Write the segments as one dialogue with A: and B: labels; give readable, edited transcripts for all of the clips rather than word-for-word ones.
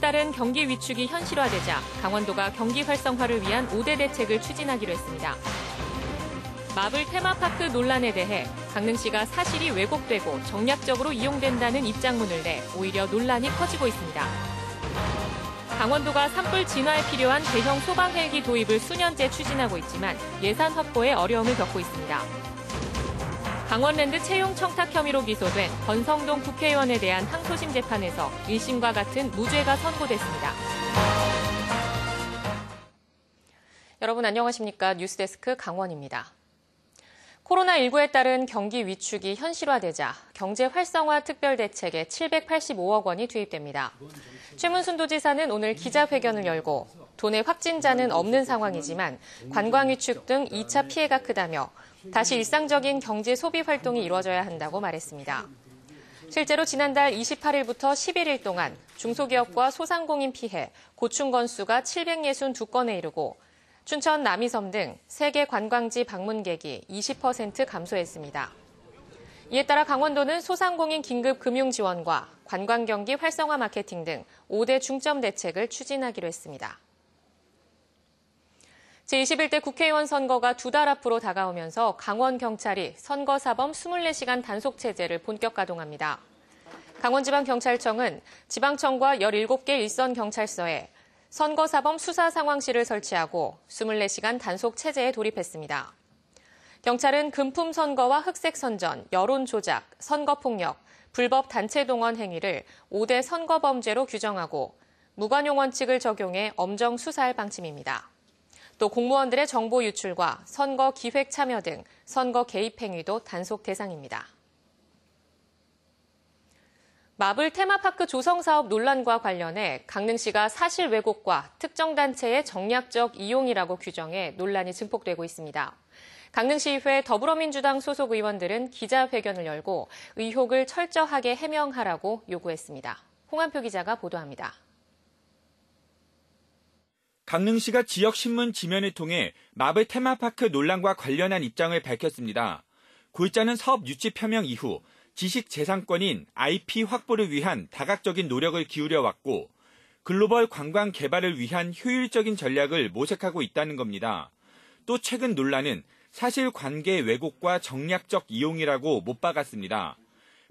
A: 따른 경기 위축이 현실화되자 강원도가 경기 활성화를 위한 5대 대책을 추진하기로 했습니다. 마블 테마파크 논란에 대해 강릉시가 사실이 왜곡되고 정략적으로 이용된다는 입장문을 내 오히려 논란이 커지고 있습니다. 강원도가 산불 진화에 필요한 대형 소방 헬기 도입을 수년째 추진하고 있지만 예산 확보에 어려움을 겪고 있습니다. 강원랜드 채용 청탁 혐의로 기소된 권성동 국회의원에 대한 항소심 재판에서 1심과 같은 무죄가 선고됐습니다. 여러분 안녕하십니까? 뉴스데스크 강원입니다. 코로나19에 따른 경기 위축이 현실화되자 경제 활성화 특별대책에 785억 원이 투입됩니다. 최문순 도지사는 오늘 기자회견을 열고 도내 확진자는 없는 상황이지만 관광 위축 등 2차 피해가 크다며 다시 일상적인 경제 소비 활동이 이루어져야 한다고 말했습니다. 실제로 지난달 28일부터 11일 동안 중소기업과 소상공인 피해, 고충 건수가 762건에 이르고 춘천 남이섬 등 세계 관광지 방문객이 20% 감소했습니다. 이에 따라 강원도는 소상공인 긴급 금융 지원과 관광 경기 활성화 마케팅 등 5대 중점 대책을 추진하기로 했습니다. 제21대 국회의원 선거가 2달 앞으로 다가오면서 강원경찰이 선거사범 24시간 단속체제를 본격 가동합니다. 강원지방경찰청은 지방청과 17개 일선경찰서에 선거사범 수사상황실을 설치하고 24시간 단속체제에 돌입했습니다. 경찰은 금품 선거와 흑색 선전, 여론 조작, 선거폭력, 불법 단체 동원 행위를 5대 선거범죄로 규정하고 무관용 원칙을 적용해 엄정 수사할 방침입니다. 또 공무원들의 정보 유출과 선거 기획 참여 등 선거 개입 행위도 단속 대상입니다. 마블 테마파크 조성 사업 논란과 관련해 강릉시가 사실 왜곡과 특정 단체의 정략적 이용이라고 규정해 논란이 증폭되고 있습니다. 강릉시의회 더불어민주당 소속 의원들은 기자회견을 열고 의혹을 철저하게 해명하라고 요구했습니다. 홍한표 기자가 보도합니다.
B: 강릉시가 지역신문 지면을 통해 마블 테마파크 논란과 관련한 입장을 밝혔습니다. 골자는 사업 유치 표명 이후 지식재산권인 IP 확보를 위한 다각적인 노력을 기울여왔고 글로벌 관광 개발을 위한 효율적인 전략을 모색하고 있다는 겁니다. 또 최근 논란은 사실관계 왜곡과 정략적 이용이라고 못 박았습니다.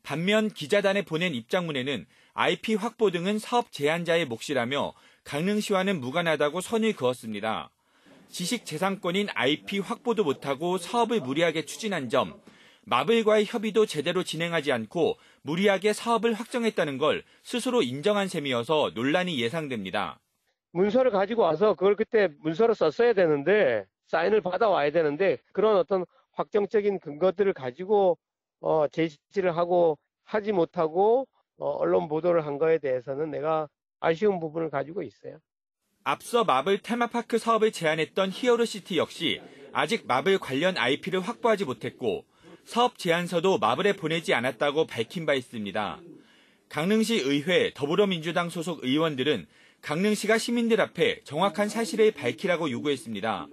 B: 반면 기자단에 보낸 입장문에는 IP 확보 등은 사업 제안자의 몫이라며 강릉시와는 무관하다고 선을 그었습니다. 지식재산권인 IP 확보도 못하고 사업을 무리하게 추진한 점, 마블과의 협의도 제대로 진행하지 않고 무리하게 사업을 확정했다는 걸 스스로 인정한 셈이어서 논란이 예상됩니다.
C: 문서를 가지고 와서 그걸 그때 문서로 썼어야 되는데 사인을 받아와야 되는데 그런 어떤 확정적인 근거들을 가지고 제시를 하고 하지 못하고 언론 보도를 한 거에 대해서는 내가 아쉬운 부분을 가지고 있어요.
B: 앞서 마블 테마파크 사업을 제안했던 히어로시티 역시 아직 마블 관련 IP를 확보하지 못했고 사업 제안서도 마블에 보내지 않았다고 밝힌 바 있습니다. 강릉시 의회 더불어민주당 소속 의원들은 강릉시가 시민들 앞에 정확한 사실을 밝히라고 요구했습니다.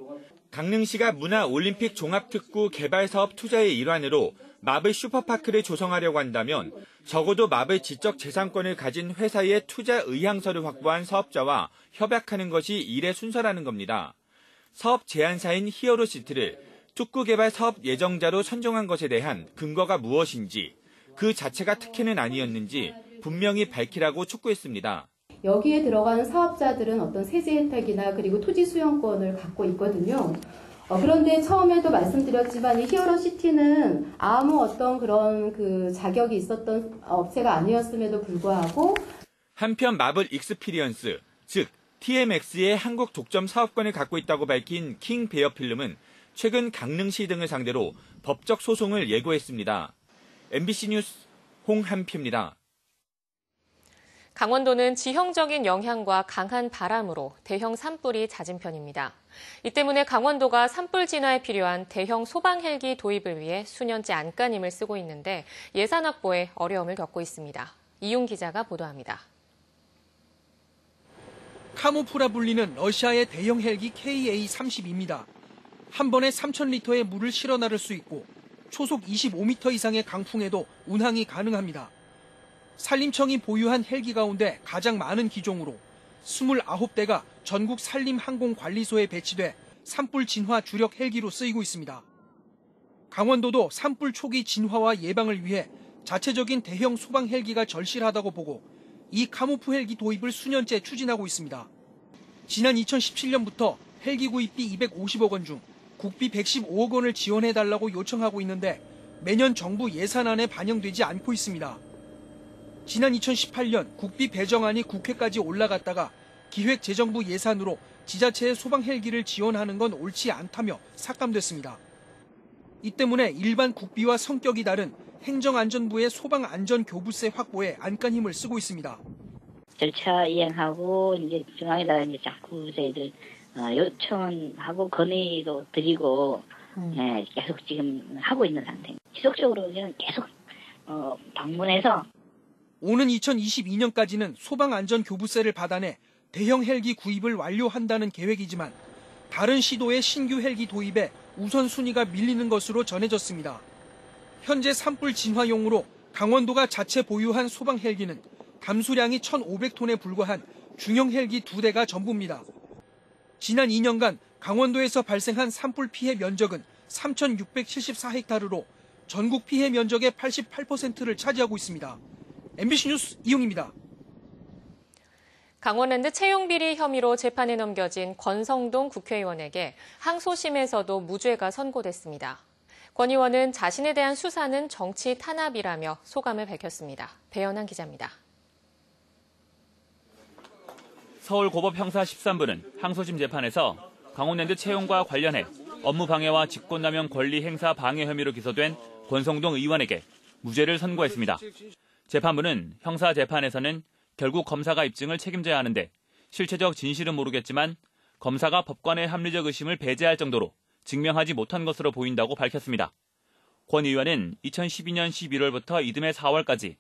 B: 강릉시가 문화올림픽 종합특구 개발사업 투자의 일환으로 마블 슈퍼파크를 조성하려고 한다면 적어도 마블 지적재산권을 가진 회사의 투자 의향서를 확보한 사업자와 협약하는 것이 일의 순서라는 겁니다. 사업 제안사인 히어로시티를 특구개발 사업 예정자로 선정한 것에 대한 근거가 무엇인지, 그 자체가 특혜는 아니었는지 분명히 밝히라고 촉구했습니다.
D: 여기에 들어가는 사업자들은 어떤 세제 혜택이나 그리고 토지 수용권을 갖고 있거든요. 그런데 처음에도 말씀드렸지만 이 히어로시티는 아무 어떤 그런 그 자격이 있었던 업체가 아니었음에도 불구하고
B: 한편 마블 익스피리언스, 즉 TMX의 한국 독점 사업권을 갖고 있다고 밝힌 킹 베어필름은 최근 강릉시 등을 상대로 법적 소송을 예고했습니다. MBC 뉴스 홍한표입니다.
A: 강원도는 지형적인 영향과 강한 바람으로 대형 산불이 잦은 편입니다. 이 때문에 강원도가 산불 진화에 필요한 대형 소방 헬기 도입을 위해 수년째 안간힘을 쓰고 있는데 예산 확보에 어려움을 겪고 있습니다. 이용 기자가 보도합니다.
E: 카모프라 불리는 러시아의 대형 헬기 KA-30입니다. 한 번에 3,000리터의 물을 실어 나를 수 있고 초속 25m 이상의 강풍에도 운항이 가능합니다. 산림청이 보유한 헬기 가운데 가장 많은 기종으로 29대가 전국 산림항공관리소에 배치돼 산불 진화 주력 헬기로 쓰이고 있습니다. 강원도도 산불 초기 진화와 예방을 위해 자체적인 대형 소방 헬기가 절실하다고 보고 이 카모프 헬기 도입을 수년째 추진하고 있습니다. 지난 2017년부터 헬기 구입비 250억 원 중 국비 115억 원을 지원해달라고 요청하고 있는데 매년 정부 예산안에 반영되지 않고 있습니다. 지난 2018년 국비 배정안이 국회까지 올라갔다가 기획재정부 예산으로 지자체의 소방 헬기를 지원하는 건 옳지 않다며 삭감됐습니다. 이 때문에 일반 국비와 성격이 다른 행정안전부의 소방안전교부세 확보에 안간 힘을 쓰고 있습니다.
F: 절차 이행하고 이제 중앙에다가 이제 자꾸 저희들 요청하고 건의도 드리고 계속 지금 하고 있는 상태입니다. 지속적으로 그냥 계속 방문해서
E: 오는 2022년까지는 소방안전교부세를 받아내 대형 헬기 구입을 완료한다는 계획이지만 다른 시도의 신규 헬기 도입에 우선순위가 밀리는 것으로 전해졌습니다. 현재 산불 진화용으로 강원도가 자체 보유한 소방 헬기는 담수량이 1,500톤에 불과한 중형 헬기 2대가 전부입니다. 지난 2년간 강원도에서 발생한 산불 피해 면적은 3,674헥타르로 전국 피해 면적의 88%를 차지하고 있습니다. MBC 뉴스 이용입니다.
A: 강원랜드 채용비리 혐의로 재판에 넘겨진 권성동 국회의원에게 항소심에서도 무죄가 선고됐습니다. 권 의원은 자신에 대한 수사는 정치 탄압이라며 소감을 밝혔습니다. 배연한 기자입니다.
G: 서울고법 형사 13부는 항소심 재판에서 강원랜드 채용과 관련해 업무방해와 직권남용 권리 행사 방해 혐의로 기소된 권성동 의원에게 무죄를 선고했습니다. 재판부는 형사 재판에서는 결국 검사가 입증을 책임져야 하는데 실체적 진실은 모르겠지만 검사가 법관의 합리적 의심을 배제할 정도로 증명하지 못한 것으로 보인다고 밝혔습니다. 권 의원은 2012년 11월부터 이듬해 4월까지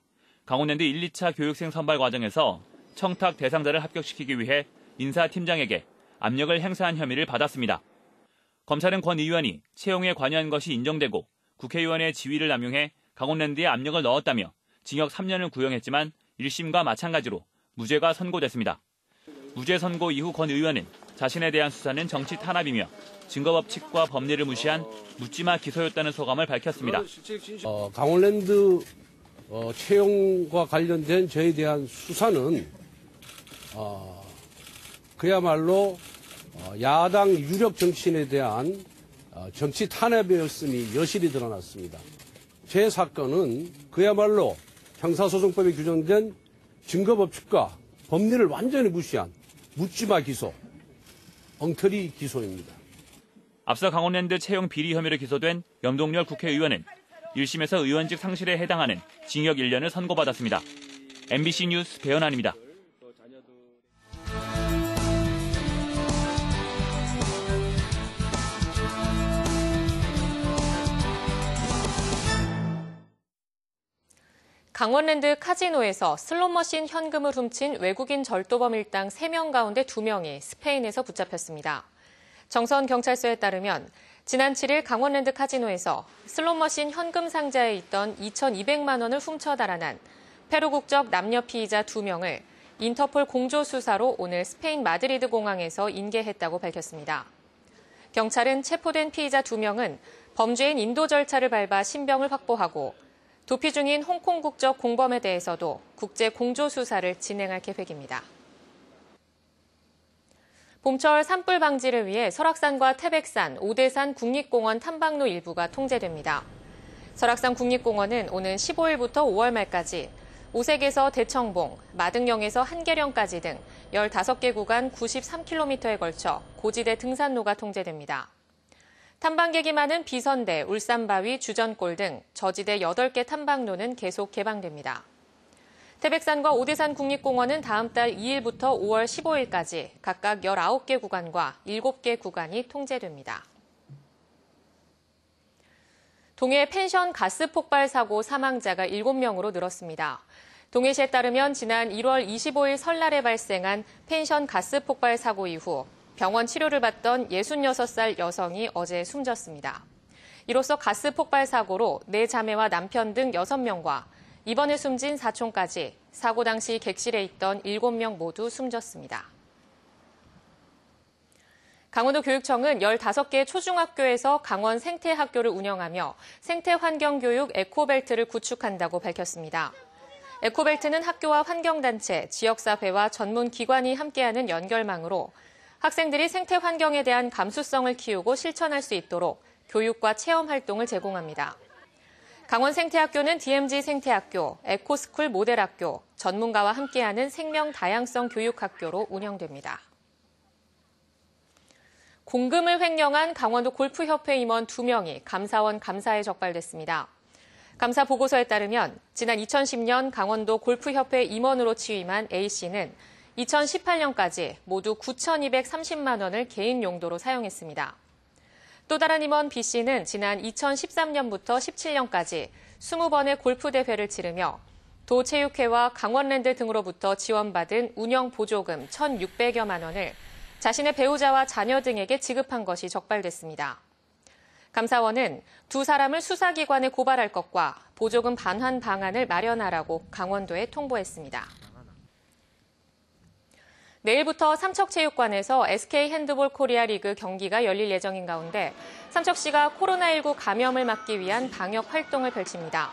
G: 강원랜드 1, 2차 교육생 선발 과정에서 청탁 대상자를 합격시키기 위해 인사팀장에게 압력을 행사한 혐의를 받았습니다. 검찰은 권 의원이 채용에 관여한 것이 인정되고 국회의원의 지위를 남용해 강원랜드에 압력을 넣었다며 징역 3년을 구형했지만 1심과 마찬가지로 무죄가 선고됐습니다. 무죄 선고 이후 권 의원은 자신에 대한 수사는 정치 탄압이며 증거법칙과 법리를 무시한 묻지마 기소였다는 소감을 밝혔습니다.
H: 강원랜드 채용과 관련된 저에 대한 수사는 그야말로 야당 유력 정치인에 대한 정치 탄압이었음이 여실히 드러났습니다. 제 사건은 그야말로 형사소송법에 규정된 증거법칙과 법리를 완전히 무시한 묻지마 기소, 엉터리 기소입니다.
G: 앞서 강원랜드 채용 비리 혐의로 기소된 염동열 국회의원은 1심에서 의원직 상실에 해당하는 징역 1년을 선고받았습니다. MBC 뉴스 배연한입니다.
A: 강원랜드 카지노에서 슬롯머신 현금을 훔친 외국인 절도범 일당 3명 가운데 2명이 스페인에서 붙잡혔습니다. 정선경찰서에 따르면 지난 7일 강원랜드 카지노에서 슬롯머신 현금 상자에 있던 2,200만 원을 훔쳐 달아난 페루 국적 남녀 피의자 2명을 인터폴 공조수사로 오늘 스페인 마드리드 공항에서 인계했다고 밝혔습니다. 경찰은 체포된 피의자 2명은 범죄인 인도 절차를 밟아 신병을 확보하고 도피 중인 홍콩 국적 공범에 대해서도 국제 공조 수사를 진행할 계획입니다. 봄철 산불 방지를 위해 설악산과 태백산, 오대산 국립공원 탐방로 일부가 통제됩니다. 설악산 국립공원은 오는 15일부터 5월 말까지 오색에서 대청봉, 마등령에서 한계령까지 등 15개 구간 93km에 걸쳐 고지대 등산로가 통제됩니다. 탐방객이 많은 비선대, 울산바위, 주전골 등 저지대 8개 탐방로는 계속 개방됩니다. 태백산과 오대산 국립공원은 다음 달 2일부터 5월 15일까지 각각 19개 구간과 7개 구간이 통제됩니다. 동해 펜션 가스 폭발 사고 사망자가 7명으로 늘었습니다. 동해시에 따르면 지난 1월 25일 설날에 발생한 펜션 가스 폭발 사고 이후 병원 치료를 받던 66살 여성이 어제 숨졌습니다. 이로써 가스 폭발 사고로 4자매와 남편 등 6명과 이번에 숨진 사촌까지 사고 당시 객실에 있던 7명 모두 숨졌습니다. 강원도 교육청은 15개 초중학교에서 강원 생태학교를 운영하며 생태환경교육 에코벨트를 구축한다고 밝혔습니다. 에코벨트는 학교와 환경단체, 지역사회와 전문기관이 함께하는 연결망으로 학생들이 생태환경에 대한 감수성을 키우고 실천할 수 있도록 교육과 체험활동을 제공합니다. 강원 생태학교는 DMZ 생태학교, 에코스쿨 모델학교, 전문가와 함께하는 생명다양성 교육학교로 운영됩니다. 공금을 횡령한 강원도 골프협회 임원 2명이 감사원 감사에 적발됐습니다. 감사 보고서에 따르면 지난 2010년 강원도 골프협회 임원으로 취임한 A씨는 2018년까지 모두 9,230만 원을 개인 용도로 사용했습니다. 또 다른 임원 B씨는 지난 2013년부터 17년까지 20번의 골프 대회를 치르며 도체육회와 강원랜드 등으로부터 지원받은 운영 보조금 1,600여만 원을 자신의 배우자와 자녀 등에게 지급한 것이 적발됐습니다. 감사원은 두 사람을 수사기관에 고발할 것과 보조금 반환 방안을 마련하라고 강원도에 통보했습니다. 내일부터 삼척체육관에서 SK 핸드볼 코리아 리그 경기가 열릴 예정인 가운데 삼척시가 코로나19 감염을 막기 위한 방역 활동을 펼칩니다.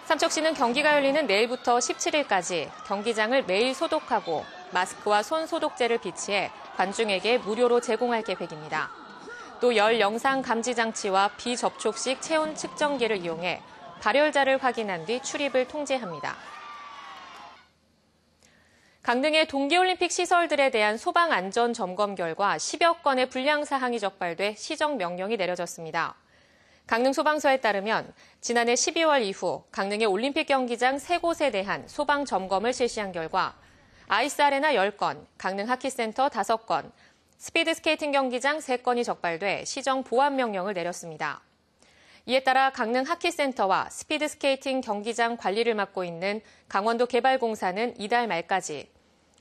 A: 삼척시는 경기가 열리는 내일부터 17일까지 경기장을 매일 소독하고 마스크와 손 소독제를 비치해 관중에게 무료로 제공할 계획입니다. 또 열 영상 감지 장치와 비접촉식 체온 측정기를 이용해 발열자를 확인한 뒤 출입을 통제합니다. 강릉의 동계올림픽 시설들에 대한 소방 안전 점검 결과 10여 건의 불량 사항이 적발돼 시정 명령이 내려졌습니다. 강릉 소방서에 따르면 지난해 12월 이후 강릉의 올림픽 경기장 3곳에 대한 소방 점검을 실시한 결과 아이스 아레나 10건, 강릉 하키센터 5건, 스피드 스케이팅 경기장 3건이 적발돼 시정 보안 명령을 내렸습니다. 이에 따라 강릉 하키센터와 스피드 스케이팅 경기장 관리를 맡고 있는 강원도 개발공사는 이달 말까지,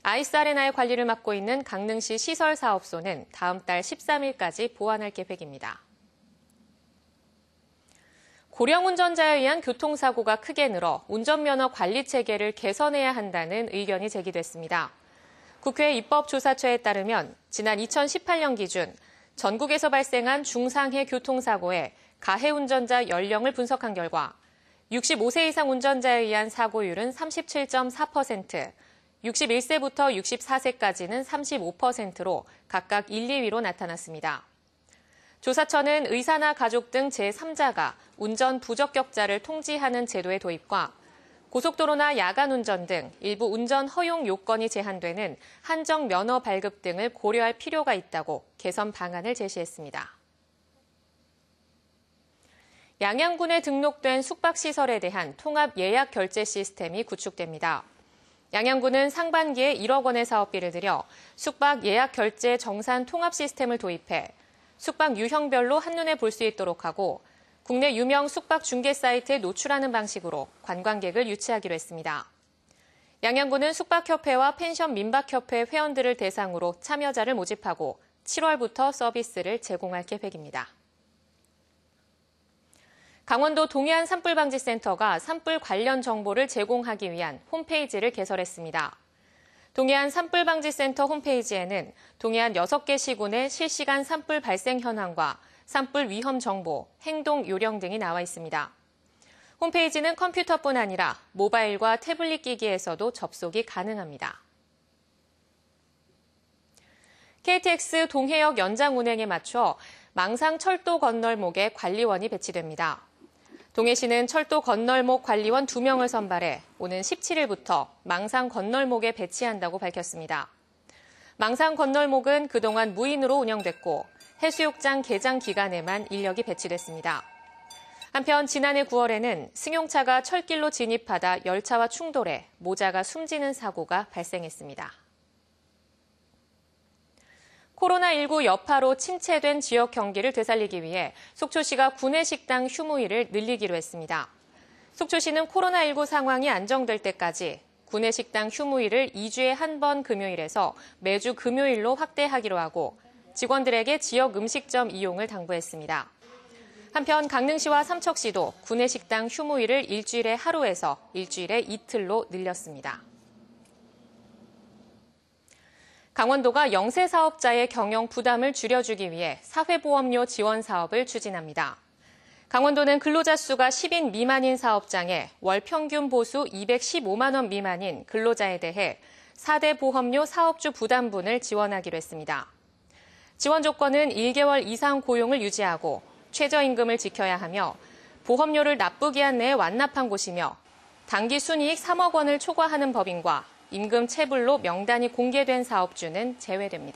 A: 아이스 아레나의 관리를 맡고 있는 강릉시 시설사업소는 다음 달 13일까지 보완할 계획입니다. 고령 운전자에 의한 교통사고가 크게 늘어 운전면허 관리 체계를 개선해야 한다는 의견이 제기됐습니다. 국회 입법조사처에 따르면 지난 2018년 기준 전국에서 발생한 중상해 교통사고의 가해 운전자 연령을 분석한 결과 65세 이상 운전자에 의한 사고율은 37.4%, 61세부터 64세까지는 35%로 각각 1, 2위로 나타났습니다. 조사처는 의사나 가족 등 제3자가 운전 부적격자를 통지하는 제도의 도입과 고속도로나 야간 운전 등 일부 운전 허용 요건이 제한되는 한정 면허 발급 등을 고려할 필요가 있다고 개선 방안을 제시했습니다. 양양군에 등록된 숙박시설에 대한 통합 예약 결제 시스템이 구축됩니다. 양양군은 상반기에 1억 원의 사업비를 들여 숙박 예약 결제 정산 통합 시스템을 도입해 숙박 유형별로 한눈에 볼 수 있도록 하고 국내 유명 숙박 중개 사이트에 노출하는 방식으로 관광객을 유치하기로 했습니다. 양양군은 숙박협회와 펜션 민박협회 회원들을 대상으로 참여자를 모집하고 7월부터 서비스를 제공할 계획입니다. 강원도 동해안 산불방지센터가 산불 관련 정보를 제공하기 위한 홈페이지를 개설했습니다. 동해안 산불방지센터 홈페이지에는 동해안 6개 시군의 실시간 산불 발생 현황과 산불 위험 정보, 행동 요령 등이 나와 있습니다. 홈페이지는 컴퓨터뿐 아니라 모바일과 태블릿 기기에서도 접속이 가능합니다. KTX 동해역 연장 운행에 맞춰 망상 철도 건널목에 관리원이 배치됩니다. 동해시는 철도 건널목 관리원 2명을 선발해 오는 17일부터 망상 건널목에 배치한다고 밝혔습니다. 망상 건널목은 그동안 무인으로 운영됐고 해수욕장 개장 기간에만 인력이 배치됐습니다. 한편 지난해 9월에는 승용차가 철길로 진입하다 열차와 충돌해 모자가 숨지는 사고가 발생했습니다. 코로나19 여파로 침체된 지역 경기를 되살리기 위해 속초시가 구내식당 휴무일을 늘리기로 했습니다. 속초시는 코로나19 상황이 안정될 때까지 구내식당 휴무일을 2주에 한 번 금요일에서 매주 금요일로 확대하기로 하고 직원들에게 지역 음식점 이용을 당부했습니다. 한편 강릉시와 삼척시도 구내식당 휴무일을 일주일에 하루에서 일주일에 이틀로 늘렸습니다. 강원도가 영세 사업자의 경영 부담을 줄여주기 위해 사회보험료 지원 사업을 추진합니다. 강원도는 근로자 수가 10인 미만인 사업장에 월 평균 보수 215만 원 미만인 근로자에 대해 4대 보험료 사업주 부담분을 지원하기로 했습니다. 지원 조건은 1개월 이상 고용을 유지하고 최저임금을 지켜야 하며 보험료를 납부기한 내에 완납한 곳이며 당기 순이익 3억 원을 초과하는 법인과 임금 체불로 명단이 공개된 사업주는 제외됩니다.